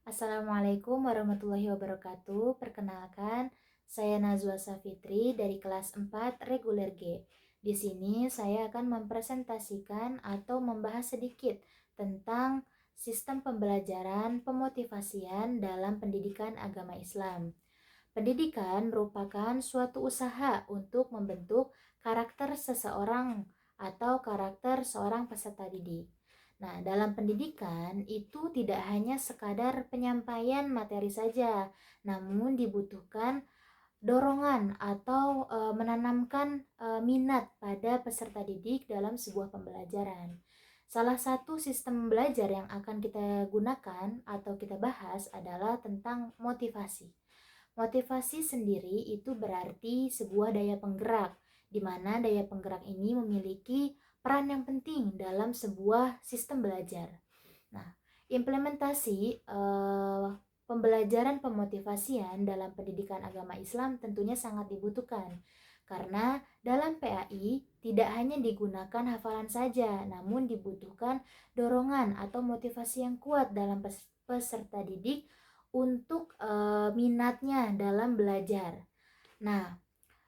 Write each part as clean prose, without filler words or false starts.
Assalamualaikum warahmatullahi wabarakatuh. Perkenalkan, saya Nazwa Safitri dari kelas 4 reguler G. Di sini saya akan mempresentasikan atau membahas sedikit tentang sistem pembelajaran pemotivasian dalam pendidikan agama Islam. Pendidikan merupakan suatu usaha untuk membentuk karakter seseorang atau karakter seorang peserta didik. Nah, dalam pendidikan itu tidak hanya sekadar penyampaian materi saja, namun dibutuhkan dorongan atau menanamkan minat pada peserta didik dalam sebuah pembelajaran. Salah satu sistem belajar yang akan kita gunakan atau kita bahas adalah tentang motivasi. Motivasi sendiri itu berarti sebuah daya penggerak, di mana daya penggerak ini memiliki peran yang penting dalam sebuah sistem belajar. Nah, implementasi pembelajaran pemotivasian dalam pendidikan agama Islam tentunya sangat dibutuhkan. Karena dalam PAI tidak hanya digunakan hafalan saja, namun dibutuhkan dorongan atau motivasi yang kuat dalam peserta didik untuk minatnya dalam belajar. Nah,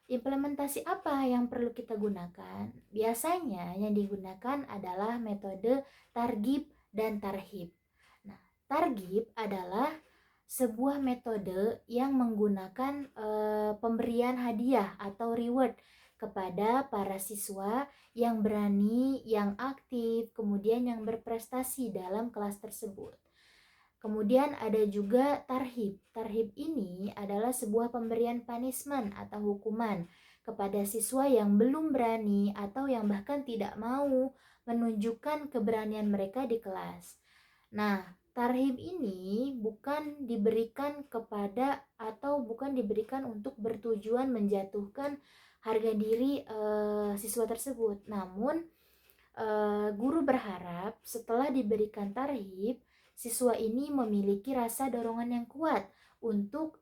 implementasi apa yang perlu kita gunakan? Biasanya yang digunakan adalah metode targhib dan tarhib. Nah, targhib adalah sebuah metode yang menggunakan pemberian hadiah atau reward kepada para siswa yang berani, yang aktif, kemudian yang berprestasi dalam kelas tersebut. Kemudian ada juga tarhib. Tarhib ini adalah sebuah pemberian punishment atau hukuman kepada siswa yang belum berani atau yang bahkan tidak mau menunjukkan keberanian mereka di kelas. Nah, tarhib ini bukan diberikan kepada atau bukan diberikan untuk bertujuan menjatuhkan harga diri siswa tersebut. Namun, guru berharap setelah diberikan tarhib, siswa ini memiliki rasa dorongan yang kuat untuk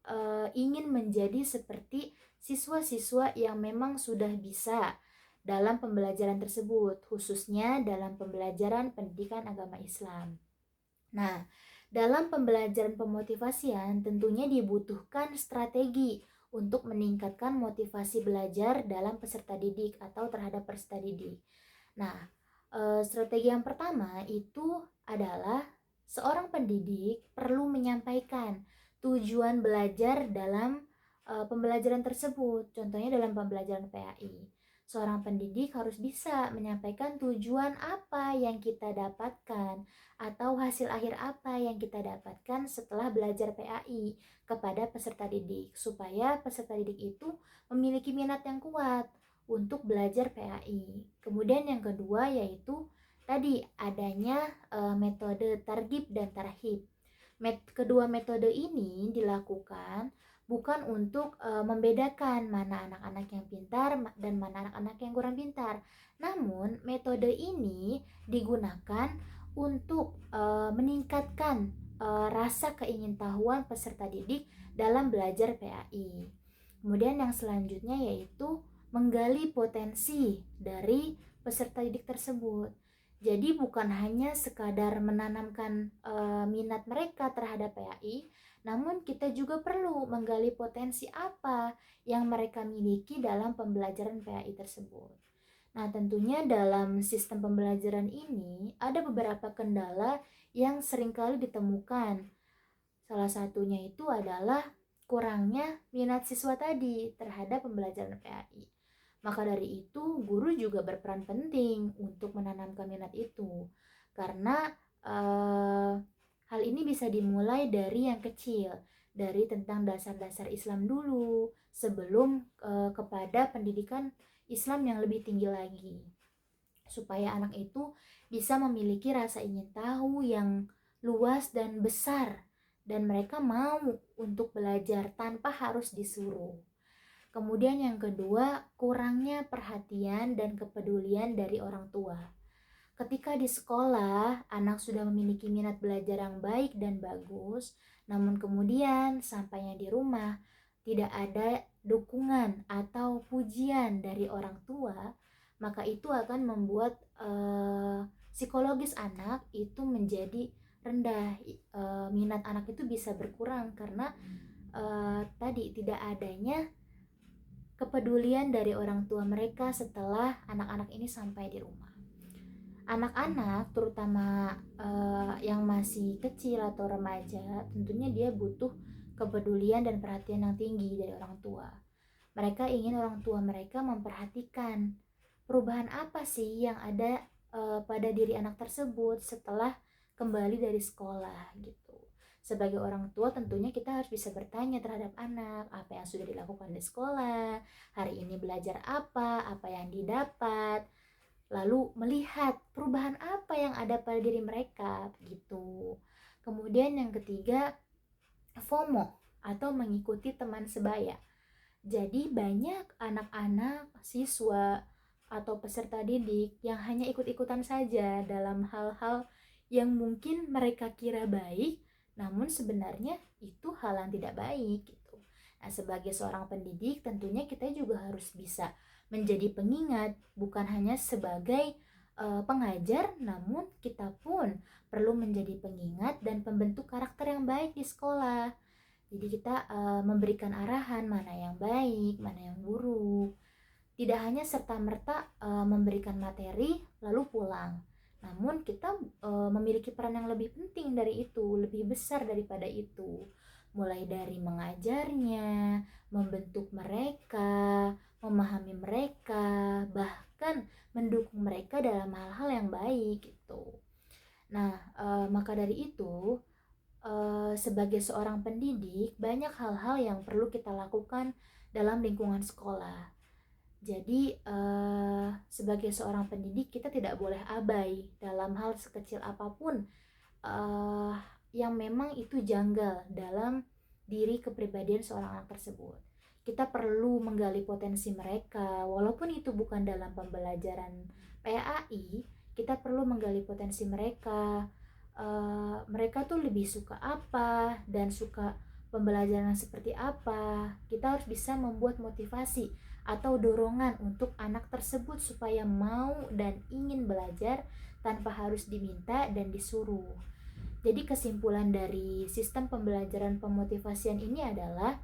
ingin menjadi seperti siswa-siswa yang memang sudah bisa dalam pembelajaran tersebut, khususnya dalam pembelajaran pendidikan agama Islam. Nah, dalam pembelajaran pemotivasian tentunya dibutuhkan strategi untuk meningkatkan motivasi belajar dalam peserta didik atau terhadap peserta didik. Nah, strategi yang pertama itu adalah seorang pendidik perlu menyampaikan tujuan belajar dalam pembelajaran tersebut. Contohnya dalam pembelajaran PAI. Seorang pendidik harus bisa menyampaikan tujuan apa yang kita dapatkan atau hasil akhir apa yang kita dapatkan setelah belajar PAI kepada peserta didik, supaya peserta didik itu memiliki minat yang kuat untuk belajar PAI. Kemudian yang kedua yaitu tadi adanya metode targhib dan tarhib. Kedua metode ini dilakukan bukan untuk membedakan mana anak-anak yang pintar dan mana anak-anak yang kurang pintar. Namun metode ini digunakan untuk meningkatkan rasa keingintahuan peserta didik dalam belajar PAI. Kemudian yang selanjutnya yaitu menggali potensi dari peserta didik tersebut. Jadi bukan hanya sekadar menanamkan minat mereka terhadap PAI, namun kita juga perlu menggali potensi apa yang mereka miliki dalam pembelajaran PAI tersebut. Nah, tentunya dalam sistem pembelajaran ini ada beberapa kendala yang seringkali ditemukan. Salah satunya itu adalah kurangnya minat siswa tadi terhadap pembelajaran PAI. Maka dari itu, guru juga berperan penting untuk menanamkan minat itu. Karena hal ini bisa dimulai dari yang kecil, dari tentang dasar-dasar Islam dulu, sebelum kepada pendidikan Islam yang lebih tinggi lagi. Supaya anak itu bisa memiliki rasa ingin tahu yang luas dan besar, dan mereka mau untuk belajar tanpa harus disuruh. Kemudian yang kedua, kurangnya perhatian dan kepedulian dari orang tua. Ketika di sekolah, anak sudah memiliki minat belajar yang baik dan bagus, namun kemudian sampainya di rumah tidak ada dukungan atau pujian dari orang tua, maka itu akan membuat psikologis anak itu menjadi rendah, minat anak itu bisa berkurang karena tadi tidak adanya kepedulian dari orang tua mereka setelah anak-anak ini sampai di rumah. Anak-anak terutama yang masih kecil atau remaja, tentunya dia butuh kepedulian dan perhatian yang tinggi dari orang tua. Mereka ingin orang tua mereka memperhatikan perubahan apa sih yang ada pada diri anak tersebut setelah kembali dari sekolah gitu. Sebagai orang tua tentunya kita harus bisa bertanya terhadap anak, apa yang sudah dilakukan di sekolah, hari ini belajar apa yang didapat, lalu melihat perubahan apa yang ada pada diri mereka gitu. Kemudian yang ketiga, FOMO atau mengikuti teman sebaya. Jadi banyak anak-anak, siswa, atau peserta didik yang hanya ikut-ikutan saja dalam hal-hal yang mungkin mereka kira baik, namun sebenarnya itu hal yang tidak baik gitu. Nah, sebagai seorang pendidik tentunya kita juga harus bisa menjadi pengingat, bukan hanya sebagai pengajar, namun kita pun perlu menjadi pengingat dan pembentuk karakter yang baik di sekolah. Jadi kita memberikan arahan mana yang baik, mana yang buruk. Tidak hanya serta-merta memberikan materi lalu pulang. Namun kita memiliki peran yang lebih penting dari itu, lebih besar daripada itu. Mulai dari mengajarnya, membentuk mereka, memahami mereka, bahkan mendukung mereka dalam hal-hal yang baik gitu. Nah, maka dari itu sebagai seorang pendidik, banyak hal-hal yang perlu kita lakukan dalam lingkungan sekolah. Jadi, sebagai seorang pendidik, kita tidak boleh abai dalam hal sekecil apapun yang memang itu janggal dalam diri kepribadian seorang anak tersebut. Kita perlu menggali potensi mereka, walaupun itu bukan dalam pembelajaran PAI, kita perlu menggali potensi mereka. Mereka tuh lebih suka apa dan suka pembelajaran seperti apa. Kita harus bisa membuat motivasi atau dorongan untuk anak tersebut supaya mau dan ingin belajar tanpa harus diminta dan disuruh. Jadi kesimpulan dari sistem pembelajaran pemotivasian ini adalah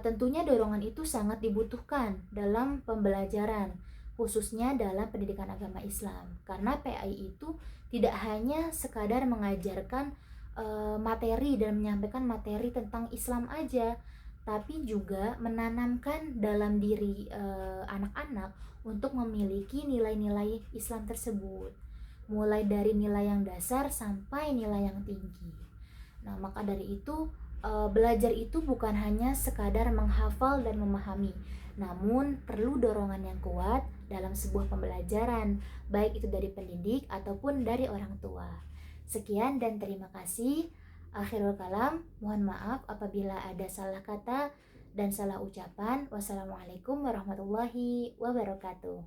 tentunya dorongan itu sangat dibutuhkan dalam pembelajaran, khususnya dalam pendidikan agama Islam. Karena PAI itu tidak hanya sekadar mengajarkan materi dan menyampaikan materi tentang Islam aja, tapi juga menanamkan dalam diri anak-anak untuk memiliki nilai-nilai Islam tersebut, mulai dari nilai yang dasar sampai nilai yang tinggi. Nah, maka dari itu belajar itu bukan hanya sekadar menghafal dan memahami, namun perlu dorongan yang kuat dalam sebuah pembelajaran, baik itu dari pendidik ataupun dari orang tua. Sekian dan terima kasih. Akhirul kalam, mohon maaf apabila ada salah kata dan salah ucapan. Wassalamualaikum warahmatullahi wabarakatuh.